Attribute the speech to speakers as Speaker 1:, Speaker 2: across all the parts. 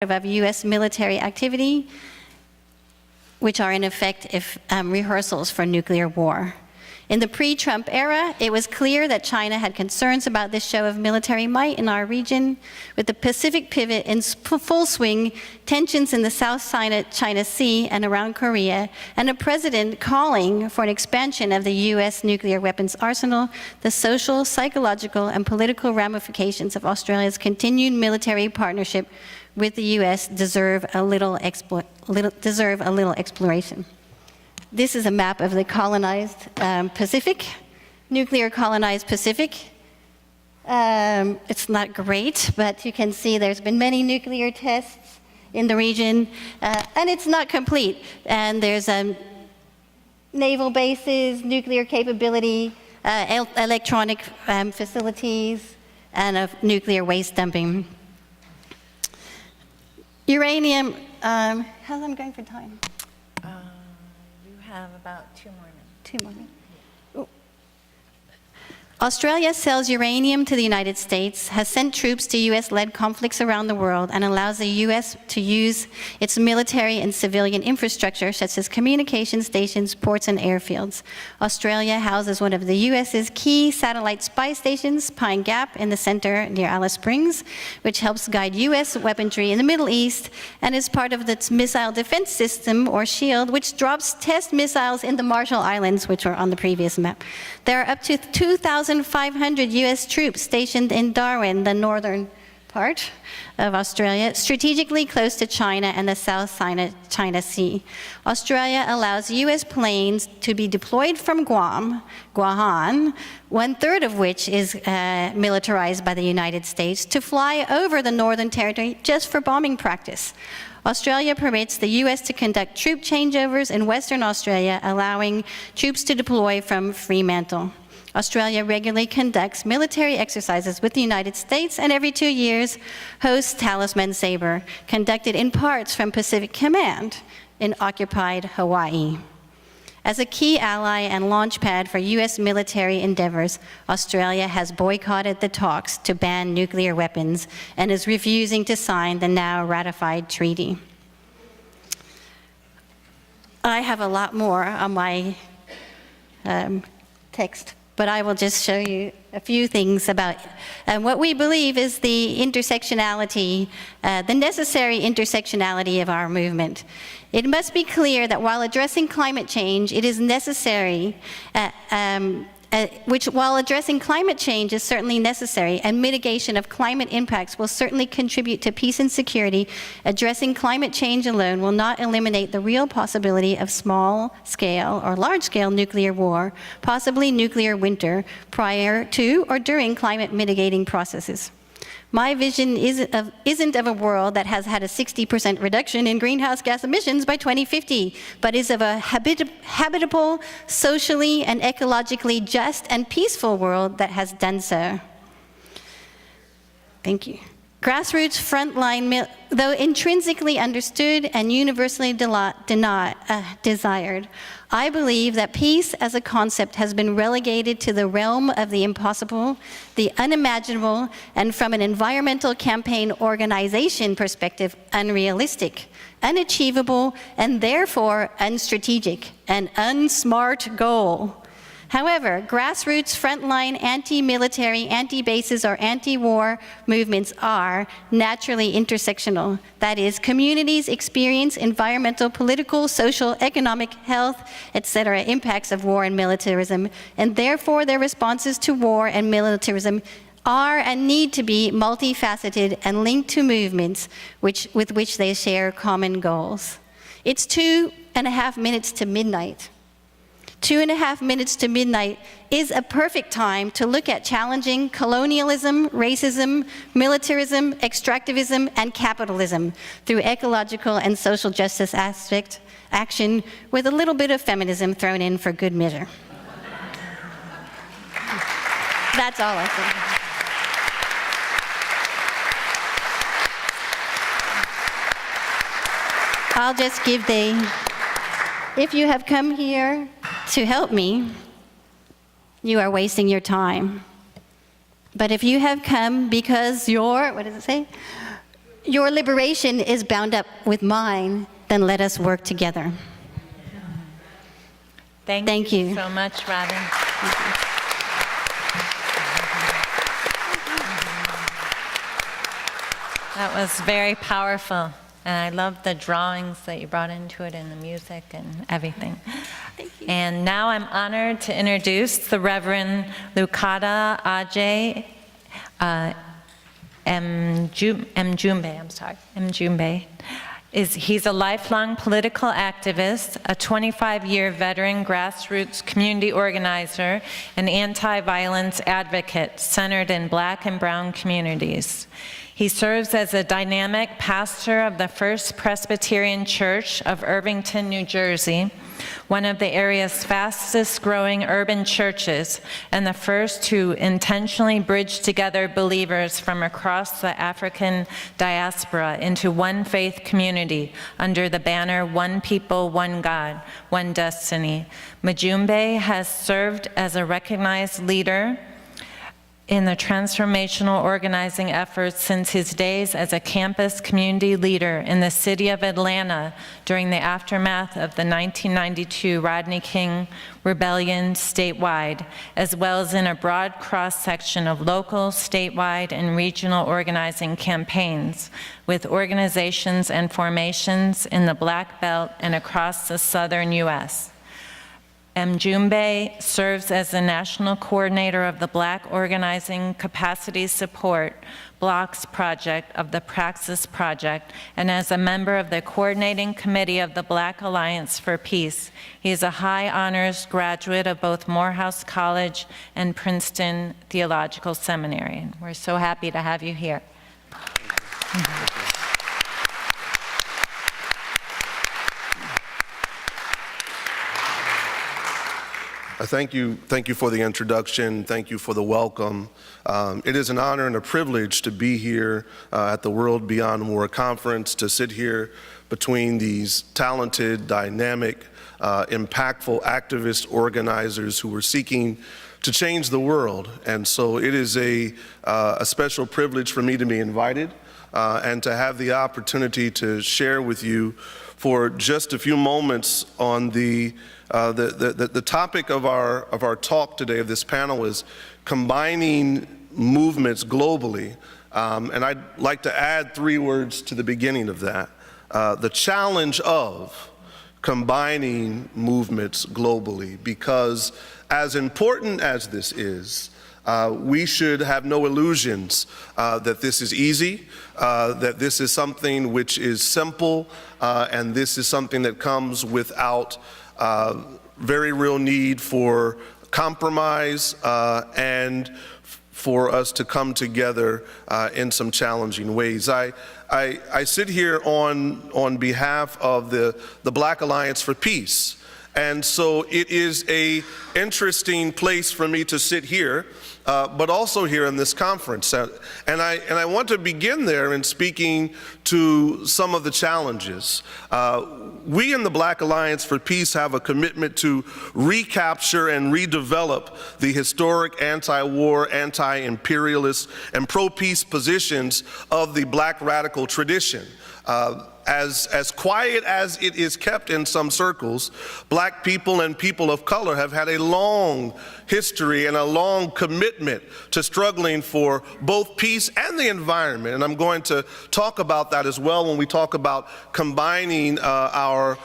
Speaker 1: of U.S. military activity, which are in effect rehearsals for nuclear war. In the pre-Trump era, it was clear that China had concerns about this show of military might in our region. With the Pacific pivot in full swing, tensions in the South China Sea and around Korea, and a president calling for an expansion of the U.S. nuclear weapons arsenal, the social, psychological, and political ramifications of Australia's continued military partnership with the U.S. deserve a little exploration. This is a map of the colonized Pacific, nuclear colonized Pacific. It's not great, but you can see there's been many nuclear tests in the region, and it's not complete. And there's naval bases, nuclear capability, electronic facilities, and nuclear waste dumping. Uranium, how's I'm going for time?
Speaker 2: Have about 2 more minutes.
Speaker 1: 2 more minutes. Australia sells uranium to the United States, has sent troops to US-led conflicts around the world, and allows the US to use its military and civilian infrastructure, such as communication stations, ports, and airfields. Australia houses one of the US's key satellite spy stations, Pine Gap, in the center near Alice Springs, which helps guide US weaponry in the Middle East, and is part of its missile defense system, or SHIELD, which drops test missiles in the Marshall Islands, which were on the previous map. There are up to 2,500 US troops stationed in Darwin, the northern part of Australia, strategically close to China and the South China Sea. Australia allows US planes to be deployed from Guam, 1/3 of which is militarized by the United States, to fly over the Northern Territory just for bombing practice. Australia permits the US to conduct troop changeovers in Western Australia, allowing troops to deploy from Fremantle. Australia regularly conducts military exercises with the United States, and every 2 years hosts Talisman Sabre, conducted in parts from Pacific Command in occupied Hawaii. As a key ally and launch pad for US military endeavors, Australia has boycotted the talks to ban nuclear weapons and is refusing to sign the now ratified treaty. I have a lot more on my text, but I will just show you a few things about what we believe is the intersectionality, the necessary intersectionality of our movement. It must be clear that while addressing climate change, it is necessary, while addressing climate change is certainly necessary, and mitigation of climate impacts will certainly contribute to peace and security, addressing climate change alone will not eliminate the real possibility of small-scale or large-scale nuclear war, possibly nuclear winter, prior to or during climate mitigating processes. My vision isn't of a world that has had a 60% reduction in greenhouse gas emissions by 2050, but is of a habitable, socially and ecologically just and peaceful world that has done so. Thank you. Grassroots frontline, though intrinsically understood and universally desired, I believe that peace as a concept has been relegated to the realm of the impossible, the unimaginable, and from an environmental campaign organization perspective, unrealistic, unachievable, and therefore unstrategic, an unsmart goal. However, grassroots, frontline, anti-military, anti-bases, or anti-war movements are naturally intersectional. That is, communities experience environmental, political, social, economic, health, etc. impacts of war and militarism, and therefore their responses to war and militarism are and need to be multifaceted and linked to movements with which they share common goals. It's 2.5 minutes to midnight. 2.5 minutes to midnight is a perfect time to look at challenging colonialism, racism, militarism, extractivism, and capitalism through ecological and social justice action with a little bit of feminism thrown in for good measure. That's all I think. I'll just give if you have come here to help me, you are wasting your time. But if you have come because your liberation is bound up with mine, then let us work together.
Speaker 2: Thank you so much, Robin. That was very powerful, and I love the drawings that you brought into it and the music and everything.
Speaker 1: Thank you.
Speaker 2: And now I'm honored to introduce the Reverend Lukata Mjumbe. He's a lifelong political activist, a 25-year veteran grassroots community organizer, and anti-violence advocate centered in Black and brown communities. He serves as a dynamic pastor of the First Presbyterian Church of Irvington, New Jersey, one of the area's fastest growing urban churches, and the first to intentionally bridge together believers from across the African diaspora into one faith community under the banner One People, One God, One Destiny. Mjumbe has served as a recognized leader in the transformational organizing efforts since his days as a campus community leader in the city of Atlanta during the aftermath of the 1992 Rodney King rebellion statewide, as well as in a broad cross-section of local, statewide, and regional organizing campaigns with organizations and formations in the Black Belt and across the southern U.S. Mjumbe serves as the national coordinator of the Black Organizing Capacity Support Blocks Project of the Praxis Project, and as a member of the coordinating committee of the Black Alliance for Peace. He is a high honors graduate of both Morehouse College and Princeton Theological Seminary. We're so happy to have you here.
Speaker 3: Thank you for the introduction. Thank you for the welcome. It is an honor and a privilege to be here at the World Beyond War conference, to sit here between these talented, dynamic, impactful activist organizers who are seeking to change the world. And so it is a special privilege for me to be invited and to have the opportunity to share with you for just a few moments on the topic of our talk today, of this panel, is combining movements globally. And I'd like to add 3 words to the beginning of that. The challenge of combining movements globally, because as important as this is, we should have no illusions that this is easy, that this is something which is simple, and this is something that comes without very real need for compromise and for us to come together in some challenging ways. I sit here on behalf of the Black Alliance for Peace. And so it is an interesting place for me to sit here, but also here in this conference. And I want to begin there in speaking to some of the challenges. We in the Black Alliance for Peace have a commitment to recapture and redevelop the historic anti-war, anti-imperialist, and pro-peace positions of the Black radical tradition. As quiet as it is kept in some circles, Black people and people of color have had a long history and a long commitment to struggling for both peace and the environment. And I'm going to talk about that as well when we talk about combining our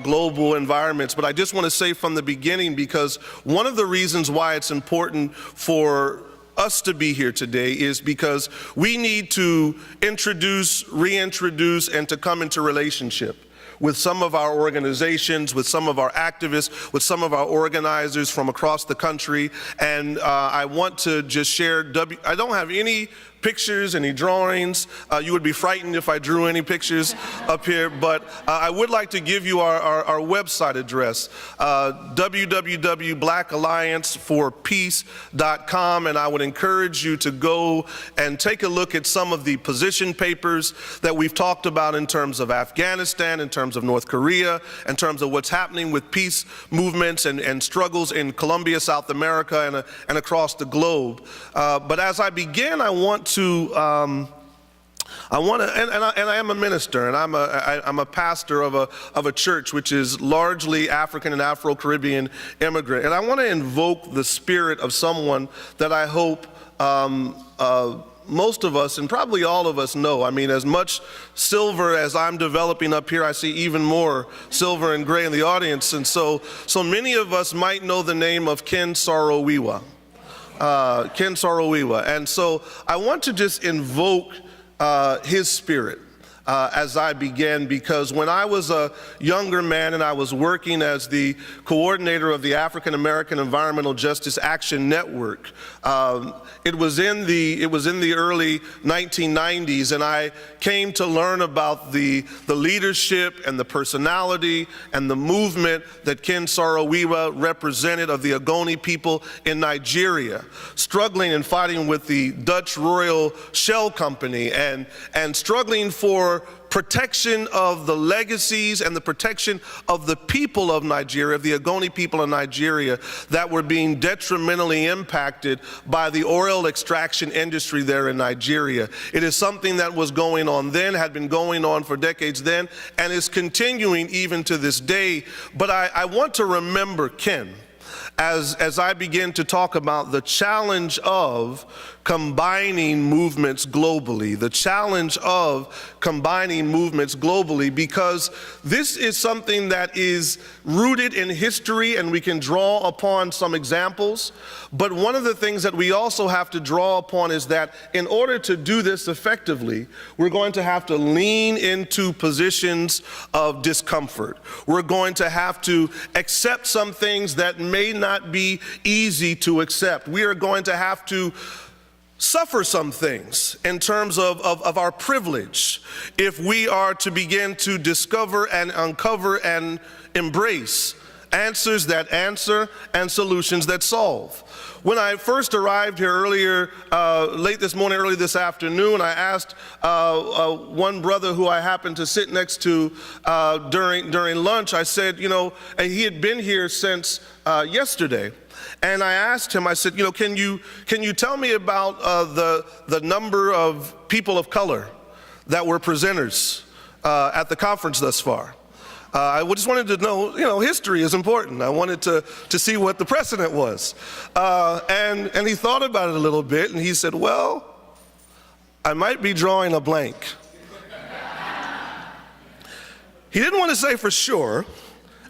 Speaker 3: global environments. But I just want to say from the beginning, because one of the reasons why it's important for us to be here today is because we need to introduce, reintroduce, and to come into relationship with some of our organizations, with some of our activists, with some of our organizers from across the country. And I want to just share, I don't have any pictures, any drawings. You would be frightened if I drew any pictures up here, but I would like to give you our website address, www.blackallianceforpeace.com, and I would encourage you to go and take a look at some of the position papers that we've talked about in terms of Afghanistan, in terms of North Korea, in terms of what's happening with peace movements and struggles in Colombia, South America, and across the globe. But as I begin, I want to I want to, and I am a minister, and I'm a pastor of a church which is largely African and Afro-Caribbean immigrant, and I want to invoke the spirit of someone that I hope most of us and probably all of us know. I mean, as much silver as I'm developing up here, I see even more silver and gray in the audience, and so many of us might know the name of Ken Saro-Wiwa. Ken Saro-Wiwa, and so I want to just invoke his spirit as I began, because when I was a younger man and I was working as the coordinator of the African American Environmental Justice Action Network, it was in the early 1990s, and I came to learn about the leadership and the personality and the movement that Ken Saro-Wiwa represented of the Ogoni people in Nigeria, struggling and fighting with the Dutch Royal Shell Company and struggling for protection of the legacies and the protection of the people of Nigeria, of the Ogoni people of Nigeria, that were being detrimentally impacted by the oil extraction industry there in Nigeria. It is something that was going on then, had been going on for decades then, and is continuing even to this day. But I want to remember Ken as I begin to talk about the challenge of combining movements globally, because this is something that is rooted in history, and we can draw upon some examples. But one of the things that we also have to draw upon is that in order to do this effectively, we're going to have to lean into positions of discomfort. We're going to have to accept some things that may not be easy to accept. We are going to have to suffer some things in terms of our privilege if we are to begin to discover and uncover and embrace answers that answer and solutions that solve. When I first arrived here late this morning, early this afternoon, I asked one brother who I happened to sit next to during lunch, I said, and he had been here since yesterday. And I asked him, I said, can you tell me about the number of people of color that were presenters at the conference thus far? I just wanted to know, history is important. I wanted to see what the precedent was. And he thought about it a little bit, and he said, well, I might be drawing a blank. He didn't want to say for sure,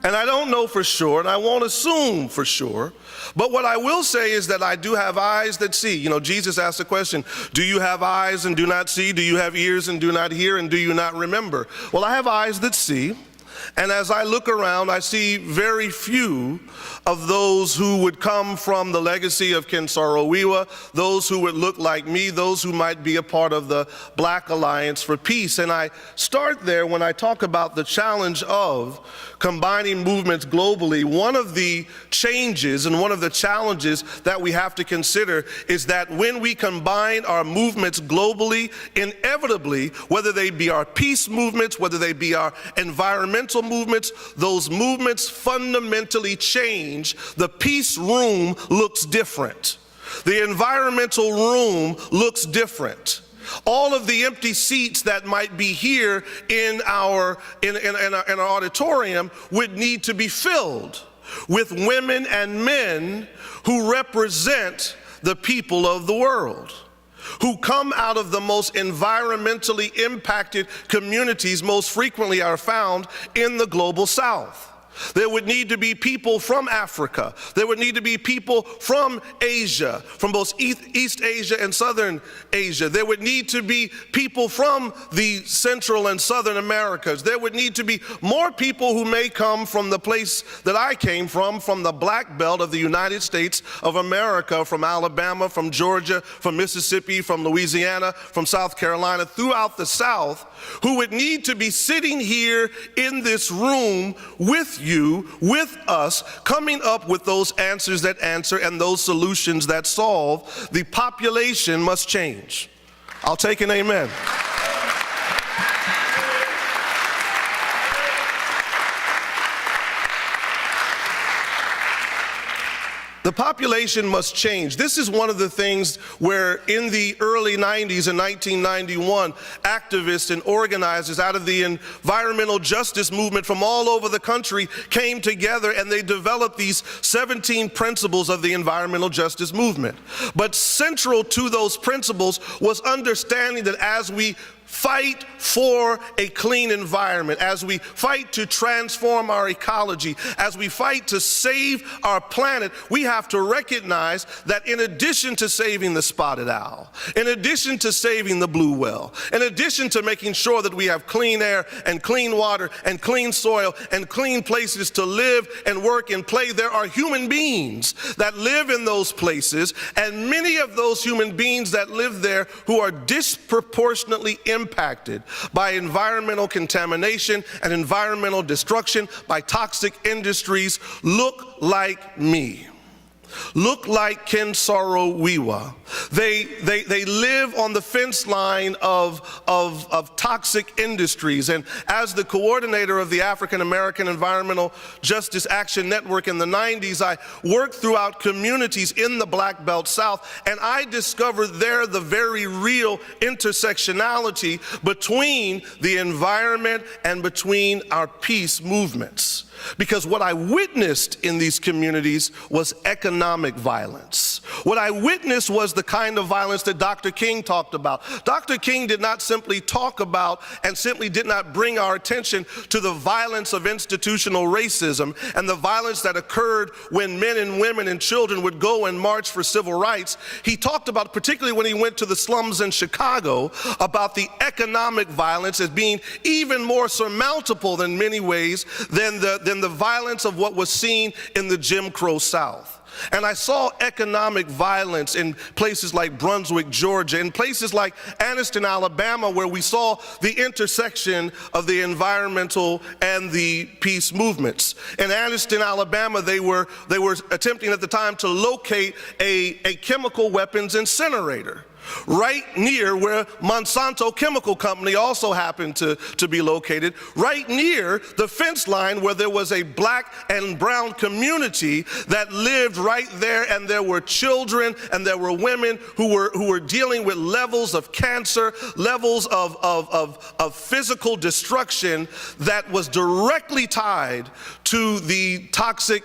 Speaker 3: and I don't know for sure, and I won't assume for sure. But what I will say is that I do have eyes that see. Jesus asked the question, do you have eyes and do not see? Do you have ears and do not hear? And do you not remember? Well, I have eyes that see. And as I look around, I see very few of those who would come from the legacy of Ken Saro-Wiwa, those who would look like me, those who might be a part of the Black Alliance for Peace. And I start there when I talk about the challenge of combining movements globally. One of the changes and one of the challenges that we have to consider is that when we combine our movements globally, inevitably, whether they be our peace movements, whether they be our environmental movements, those movements fundamentally change. The peace room looks different. The environmental room looks different. All of the empty seats that might be here in our auditorium would need to be filled with women and men who represent the people of the world, who come out of the most environmentally impacted communities most frequently are found in the global South. There would need to be people from Africa. There would need to be people from Asia, from both East Asia and Southern Asia. There would need to be people from the Central and Southern Americas. There would need to be more people who may come from the place that I came from the Black Belt of the United States of America, from Alabama, from Georgia, from Mississippi, from Louisiana, from South Carolina, throughout the South, who would need to be sitting here in this room with you, with us, coming up with those answers that answer and those solutions that solve. The population must change. I'll take an amen. The The population must change. This is one of the things where in the early 90s, in 1991, activists and organizers out of the environmental justice movement from all over the country came together and they developed these 17 principles of the environmental justice movement. But central to those principles was understanding that as we fight for a clean environment, as we fight to transform our ecology, as we fight to save our planet, we have to recognize that in addition to saving the spotted owl, in addition to saving the blue whale, in addition to making sure that we have clean air and clean water and clean soil and clean places to live and work and play, there are human beings that live in those places, and many of those human beings that live there who are disproportionately impacted by environmental contamination and environmental destruction by toxic industries look like me. Look like Ken Saro-Wiwa. They live on the fence line of toxic industries. And as the coordinator of the African American Environmental Justice Action Network in the 90s, I worked throughout communities in the Black Belt South, and I discovered there the very real intersectionality between the environment and between our peace movements. Because what I witnessed in these communities was economic violence. What I witnessed was the kind of violence that Dr. King talked about. Dr. King did not simply talk about and simply did not bring our attention to the violence of institutional racism and the violence that occurred when men and women and children would go and march for civil rights. He talked about, particularly when he went to the slums in Chicago, about the economic violence as being even more surmountable in many ways than the violence of what was seen in the Jim Crow South. And I saw economic violence in places like Brunswick, Georgia, in places like Anniston, Alabama, where we saw the intersection of the environmental and the peace movements. In Anniston, Alabama, they were attempting at the time to locate a chemical weapons incinerator right near where Monsanto Chemical Company also happened to be located, right near the fence line where there was a black and brown community that lived right there, and there were children and there were women who were dealing with levels of cancer, levels of physical destruction that was directly tied to the toxic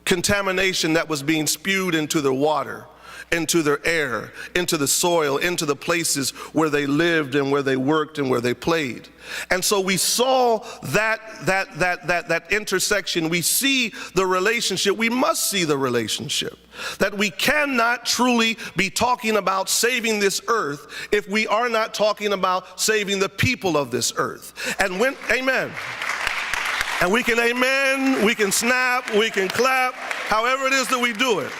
Speaker 3: contamination that was being spewed into the water, into their air, into the soil, into the places where they lived and where they worked and where they played. And so we saw that intersection. We see the relationship. We must see the relationship. That we cannot truly be talking about saving this earth if we are not talking about saving the people of this earth. And when, amen. And we can amen, we can snap, we can clap, however it is that we do it.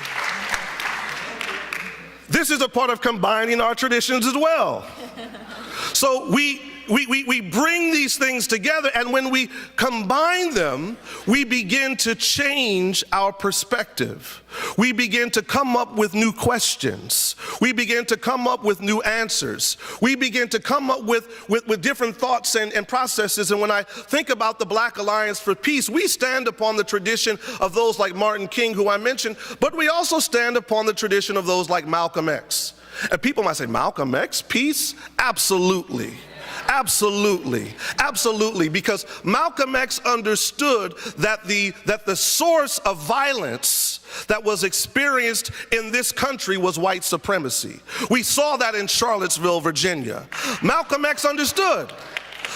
Speaker 3: This is a part of combining our traditions as well. So we bring these things together, and when we combine them, we begin to change our perspective. We begin to come up with new questions. We begin to come up with new answers. We begin to come up with different thoughts and processes. And when I think about the Black Alliance for Peace, we stand upon the tradition of those like Martin King, who I mentioned, but we also stand upon the tradition of those like Malcolm X. And people might say, Malcolm X, peace? Absolutely. Absolutely, absolutely, because Malcolm X understood that the source of violence that was experienced in this country was white supremacy. We saw that in Charlottesville, Virginia. Malcolm X understood.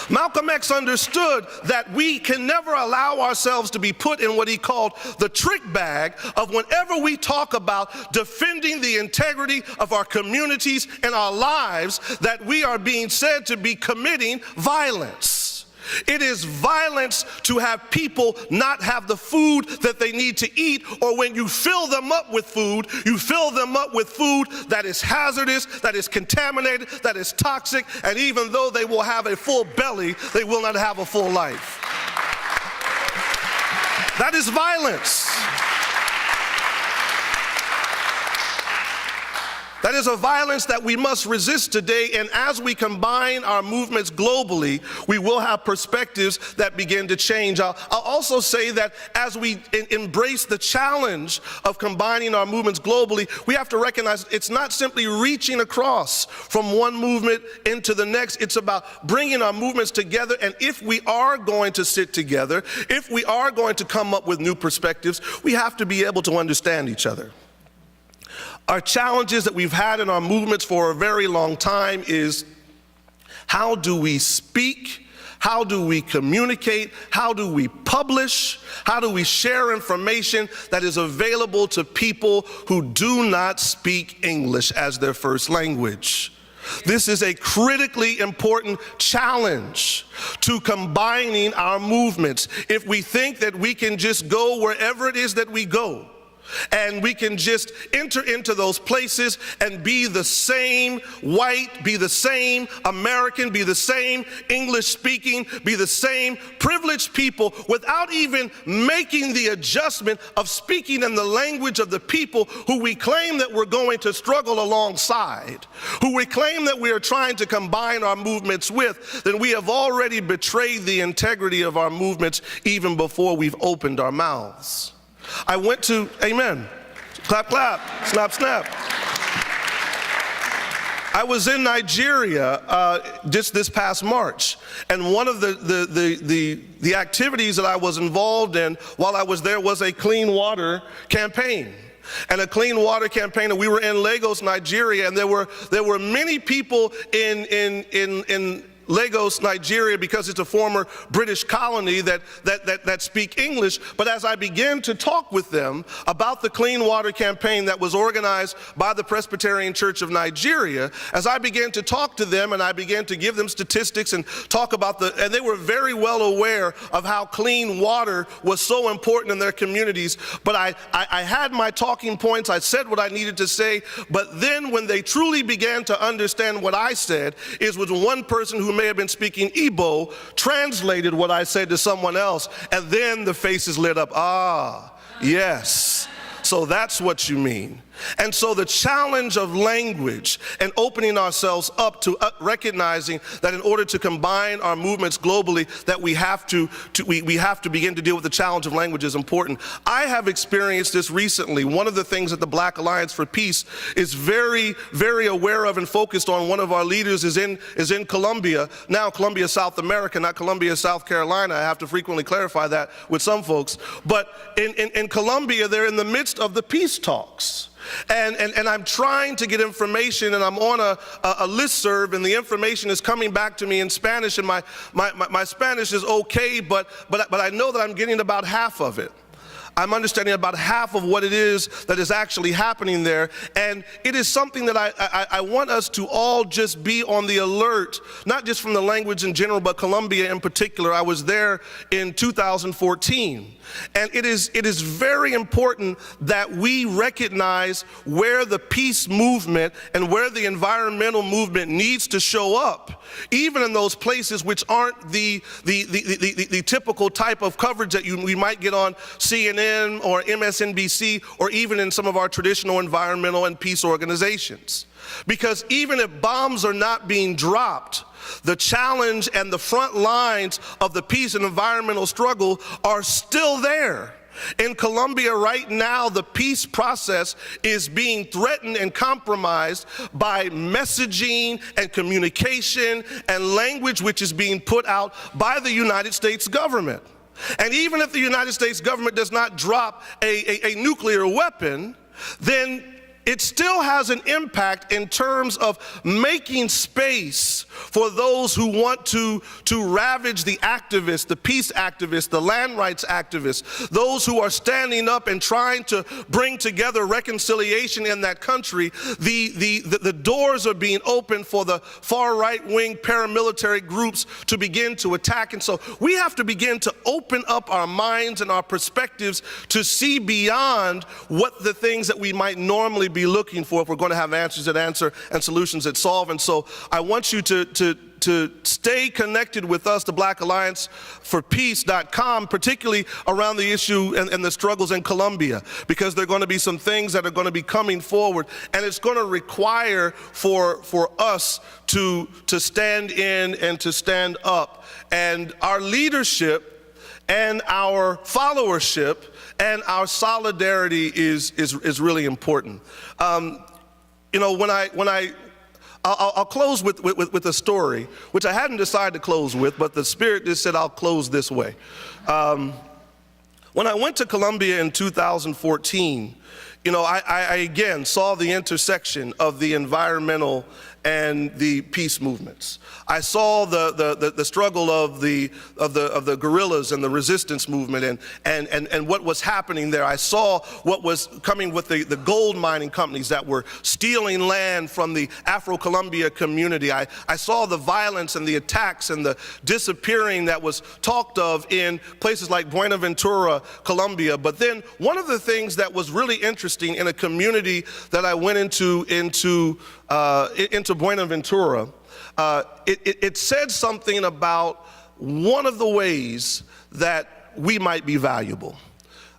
Speaker 3: Malcolm X understood that we can never allow ourselves to be put in what he called the trick bag of whenever we talk about defending the integrity of our communities and our lives, that we are being said to be committing violence. It is violence to have people not have the food that they need to eat, or when you fill them up with food, you fill them up with food that is hazardous, that is contaminated, that is toxic, and even though they will have a full belly, they will not have a full life. That is violence. That is a violence that we must resist today, and as we combine our movements globally, we will have perspectives that begin to change. I'll also say that as we embrace the challenge of combining our movements globally, we have to recognize it's not simply reaching across from one movement into the next. It's about bringing our movements together, and if we are going to sit together, if we are going to come up with new perspectives, we have to be able to understand each other. Our challenges that we've had in our movements for a very long time is, how do we speak? How do we communicate? How do we publish? How do we share information that is available to people who do not speak English as their first language? This is a critically important challenge to combining our movements. If we think that we can just go wherever it is that we go, and we can just enter into those places and be the same white, be the same American, be the same English speaking, be the same privileged people without even making the adjustment of speaking in the language of the people who we claim that we're going to struggle alongside, who we claim that we are trying to combine our movements with, then we have already betrayed the integrity of our movements even before we've opened our mouths. I went to, amen, clap, clap, snap, snap. I was in Nigeria just this past March, and one of the activities that I was involved in while I was there was a clean water campaign. And a clean water campaign, and we were in Lagos, Nigeria, and there were many people in Lagos, Nigeria, because it's a former British colony that speak English. But as I began to talk with them about the Clean Water campaign that was organized by the Presbyterian Church of Nigeria, as I began to talk to them and I began to give them statistics and talk about and they were very well aware of how clean water was so important in their communities. But I had my talking points, I said what I needed to say, but then when they truly began to understand what I said, is with one person who may have been speaking Igbo translated what I said to someone else, and then the faces lit up. Ah, yes. So that's what you mean. And so the challenge of language and opening ourselves up to recognizing that in order to combine our movements globally, that we have to begin to deal with the challenge of language is important. I have experienced this recently. One of the things that the Black Alliance for Peace is very, very aware of and focused on, one of our leaders is in Colombia, now Colombia, South America, not Colombia, South Carolina. I have to frequently clarify that with some folks. But in Colombia, they're in the midst of the peace talks. And I'm trying to get information, and I'm on a listserv, and the information is coming back to me in Spanish, and my Spanish is okay, but I know that I'm getting about half of it. I'm understanding about half of what it is that is actually happening there. And it is something that I want us to all just be on the alert, not just from the language in general, but Colombia in particular. I was there in 2014. And it is very important that we recognize where the peace movement and where the environmental movement needs to show up, even in those places which aren't the typical type of coverage that we might get on CNN or MSNBC, or even in some of our traditional environmental and peace organizations. Because even if bombs are not being dropped, the challenge and the front lines of the peace and environmental struggle are still there. In Colombia right now, the peace process is being threatened and compromised by messaging and communication and language which is being put out by the United States government. And even if the United States government does not drop a nuclear weapon, then it still has an impact in terms of making space for those who want to ravage the activists, the peace activists, the land rights activists, those who are standing up and trying to bring together reconciliation in that country. The doors are being opened for the far right-wing paramilitary groups to begin to attack. And so we have to begin to open up our minds and our perspectives to see beyond what the things that we might normally be looking for if we're going to have answers that answer and solutions that solve. And so I want you to stay connected with us, the Black Alliance for Peace.com, particularly around the issue and the struggles in Colombia, because there are going to be some things that are going to be coming forward, and it's going to require for us to stand in and to stand up. And our leadership and our followership and our solidarity is really important. I'll close with a story, which I hadn't decided to close with, but the Spirit just said I'll close this way. When I went to Colombia in 2014, I again saw the intersection of the environmental and the peace movements. I saw the struggle of the guerrillas and the resistance movement and what was happening there. I saw what was coming with the gold mining companies that were stealing land from the Afro-Colombia community. I saw the violence and the attacks and the disappearing that was talked of in places like Buenaventura, Colombia. But then one of the things that was really interesting in a community that I went into Buenaventura, it said something about one of the ways that we might be valuable.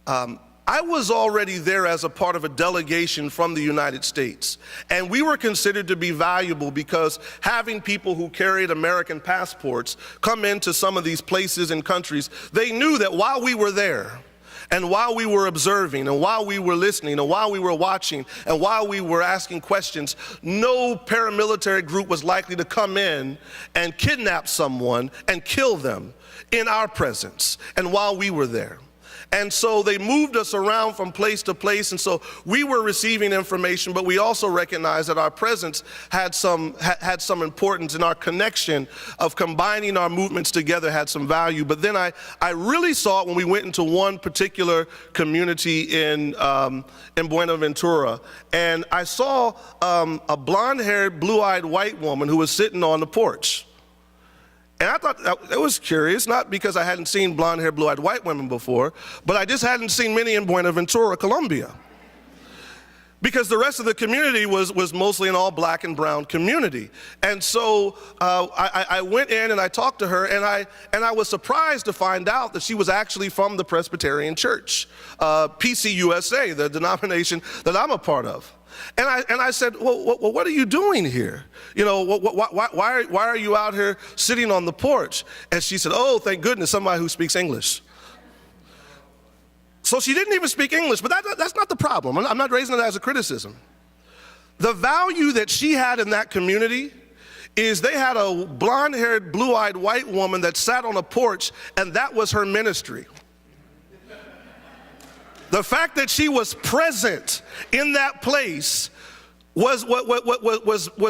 Speaker 3: I was already there as a part of a delegation from the United States, and we were considered to be valuable because having people who carried American passports come into some of these places and countries, they knew that while we were there, and while we were observing, and while we were listening, and while we were watching, and while we were asking questions, no paramilitary group was likely to come in and kidnap someone and kill them in our presence and while we were there. And so they moved us around from place to place, and so we were receiving information, but we also recognized that our presence had some importance, and our connection of combining our movements together had some value. But then I really saw it when we went into one particular community in Buenaventura, and I saw a blonde-haired, blue-eyed white woman who was sitting on the porch. And I thought that was curious, not because I hadn't seen blonde-haired, blue-eyed white women before, but I just hadn't seen many in Buenaventura, Colombia. Because the rest of the community was mostly an all black and brown community. And so I went in and I talked to her, and I was surprised to find out that she was actually from the Presbyterian Church, PCUSA, the denomination that I'm a part of. And I said, well, what are you doing here? Why are you out here sitting on the porch? And she said, oh, thank goodness, somebody who speaks English. So she didn't even speak English, but that's not the problem. I'm not raising it as a criticism. The value that she had in that community is they had a blonde-haired, blue-eyed white woman that sat on a porch, and that was her ministry. The fact that she was present in that place was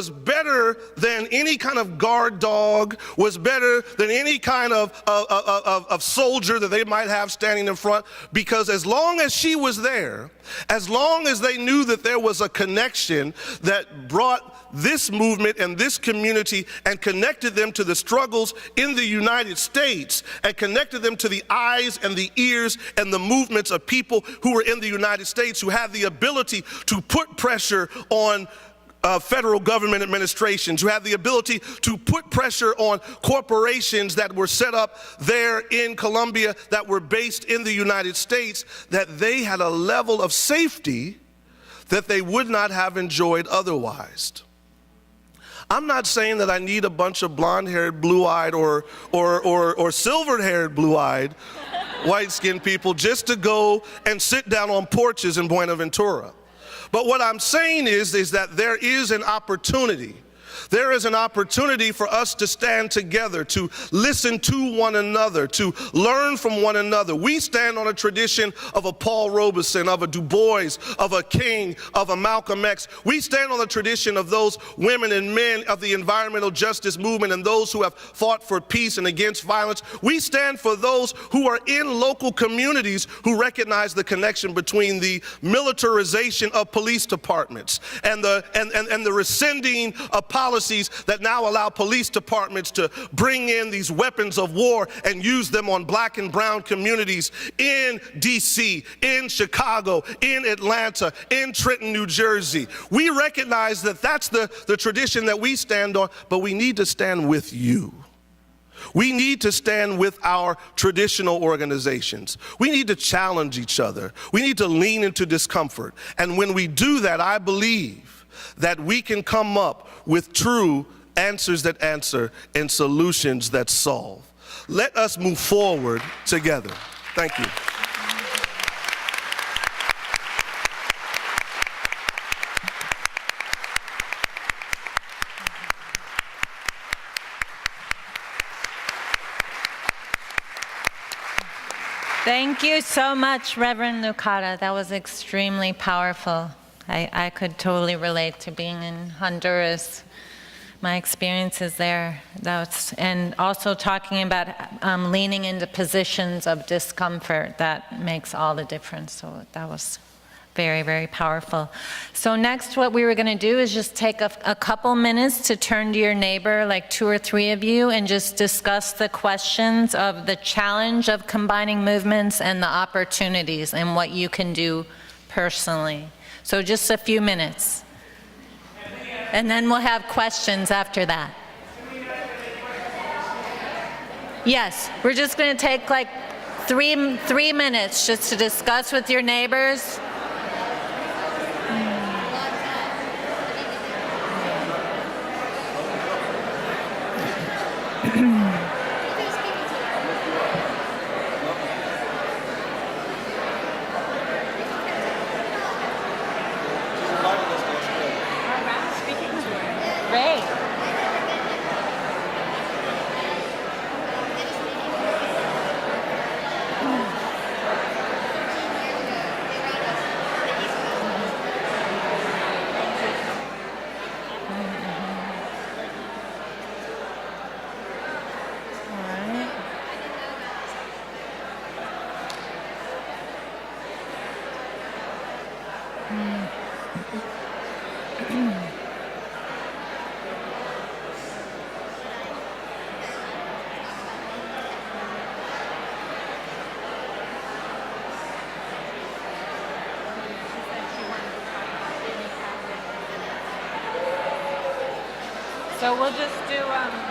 Speaker 3: better than any kind of guard dog, was better than any kind of soldier that they might have standing in front, because as long as she was there, as long as they knew that there was a connection that brought this movement and this community and connected them to the struggles in the United States and connected them to the eyes and the ears and the movements of people who were in the United States, who had the ability to put pressure on federal government administrations, who have the ability to put pressure on corporations that were set up there in Colombia that were based in the United States, that they had a level of safety that they would not have enjoyed otherwise. I'm not saying that I need a bunch of blonde-haired, blue-eyed, or silver-haired, blue-eyed, white-skinned people just to go and sit down on porches in Buenaventura. But what I'm saying is that there is an opportunity. There is an opportunity for us to stand together, to listen to one another, to learn from one another. We stand on a tradition of a Paul Robeson, of a Du Bois, of a King, of a Malcolm X. We stand on the tradition of those women and men of the environmental justice movement and those who have fought for peace and against violence. We stand for those who are in local communities who recognize the connection between the militarization of police departments and the rescinding of policies policies that now allow police departments to bring in these weapons of war and use them on black and brown communities in DC, in Chicago, in Atlanta, in Trenton, New Jersey. We recognize that that's the tradition that we stand on, but we need to stand with you. We need to stand with our traditional organizations. We need to challenge each other. We need to lean into discomfort. And when we do that, I believe that we can come up with true answers that answer and solutions that solve. Let us move forward together. Thank you.
Speaker 2: Thank you so much, Reverend Lukata. That was extremely powerful. I could totally relate to being in Honduras, my experiences there. And also talking about leaning into positions of discomfort, that makes all the difference. So that was very, very powerful. So next, what we were going to do is just take a couple minutes to turn to your neighbor, like 2 or 3 of you, and just discuss the questions of the challenge of combining movements and the opportunities and what you can do personally. So just a few minutes. And then we'll have questions after that. Yes, we're just going to take like three minutes just to discuss with your neighbors. Great. So we'll just do